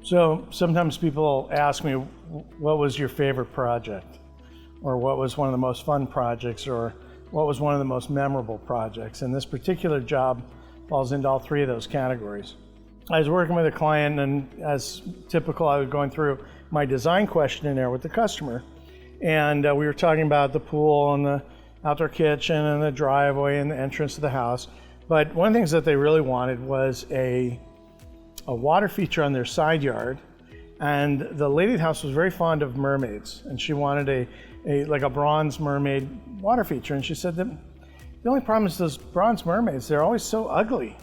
So sometimes people ask me, what was your favorite project? Or what was one of the most fun projects? Or what was one of the most memorable projects? And this particular job falls into all three of those categories. I was working with a client, and as typical, I was going through my design questionnaire with the customer. And we were talking about the pool and the outdoor kitchen and the driveway and the entrance to the house. But one of the things that they really wanted was a water feature on their side yard. And the lady at the house was very fond of mermaids, and she wanted a bronze mermaid water feature. And she said that the only problem is those bronze mermaids, they're always so ugly.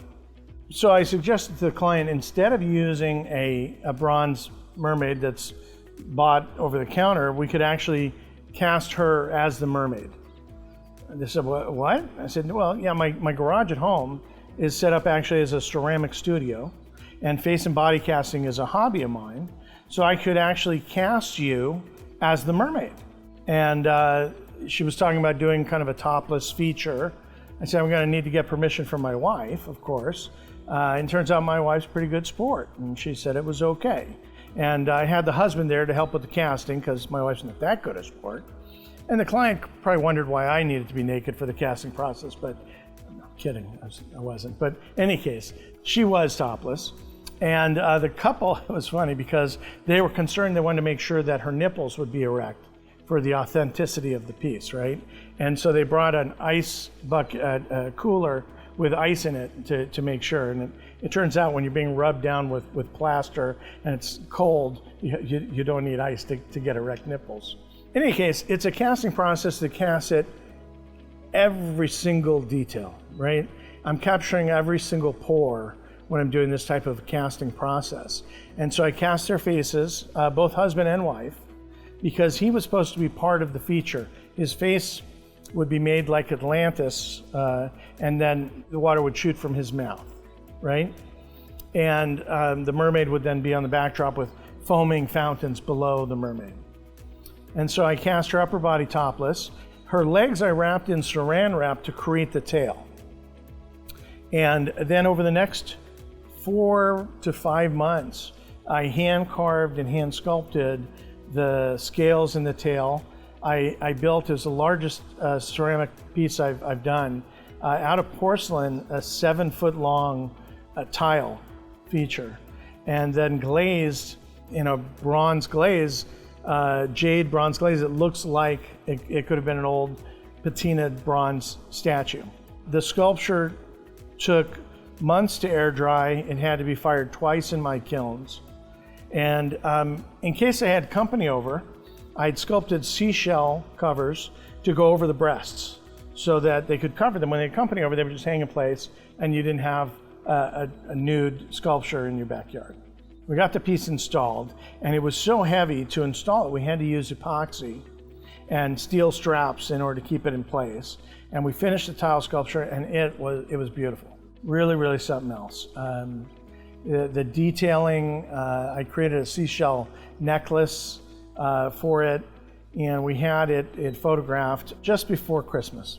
So I suggested to the client, instead of using a bronze mermaid that's bought over the counter, we could actually cast her as the mermaid. And they said, what? I said, well, yeah, my garage at home is set up actually as a ceramic studio, and face and body casting is a hobby of mine. So I could actually cast you as the mermaid. And she was talking about doing kind of a topless feature. I said, I'm going to need to get permission from my wife, of course. And it turns out my wife's a pretty good sport, and she said it was okay. And I had the husband there to help with the casting because my wife's not that good a sport. And the client probably wondered why I needed to be naked for the casting process, but I'm not kidding, I wasn't. But in any case, she was topless. And the couple, it was funny because they were concerned, they wanted to make sure that her nipples would be erect for the authenticity of the piece, right? And so they brought an ice bucket, a cooler with ice in it to make sure. And it turns out when you're being rubbed down with plaster and it's cold, you don't need ice to get erect nipples. In any case, it's a casting process that casts it every single detail, right? I'm capturing every single pore when I'm doing this type of casting process. And so I cast their faces, both husband and wife, because he was supposed to be part of the feature. His face would be made like Atlantis, and then the water would shoot from his mouth, right? And the mermaid would then be on the backdrop with foaming fountains below the mermaid. And so I cast her upper body topless. Her legs I wrapped in saran wrap to create the tail. And then over the next 4 to 5 months, I hand carved and hand sculpted the scales in the tail. I built, as the largest ceramic piece I've done, out of porcelain, a 7-foot long tile feature, and then glazed in a bronze glaze, jade bronze glaze. It looks like it could have been an old patinaed bronze statue. The sculpture took months to air dry. It had to be fired twice in my kilns. And in case I had company over, I'd sculpted seashell covers to go over the breasts so that they could cover them. When they had company over, they would just hang in place and you didn't have a nude sculpture in your backyard. We got the piece installed, and it was so heavy to install it, we had to use epoxy and steel straps in order to keep it in place. And we finished the tile sculpture, and it was beautiful. Really, really something else. The detailing, I created a seashell necklace for it, and we had it photographed just before Christmas.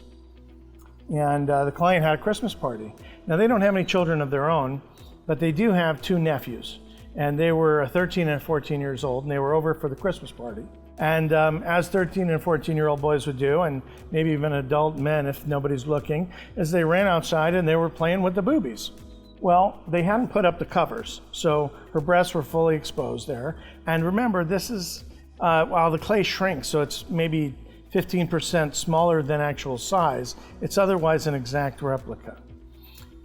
And the client had a Christmas party. Now, they don't have any children of their own, but they do have 2 nephews. And they were 13 and 14 years old, and they were over for the Christmas party. And as 13 and 14-year-old boys would do, and maybe even adult men if nobody's looking, is they ran outside and they were playing with the boobies. Well, they hadn't put up the covers, so her breasts were fully exposed there. And remember, this is, while the clay shrinks, so it's maybe 15% smaller than actual size, it's otherwise an exact replica.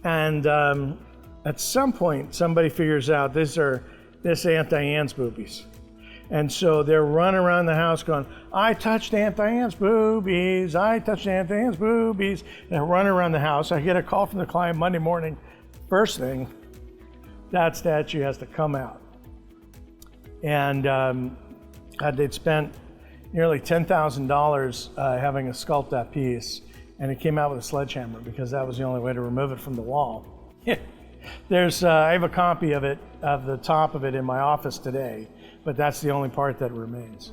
And at some point, somebody figures out this Aunt Diane's boobies. And so they're running around the house going, I touched Aunt Diane's boobies, I touched Aunt Diane's boobies. And they're running around the house. I get a call from the client Monday morning. First thing, that statue has to come out. And they'd spent nearly $10,000 having us sculpt that piece. And it came out with a sledgehammer because that was the only way to remove it from the wall. I have a copy of it, of the top of it, in my office today, but that's the only part that remains.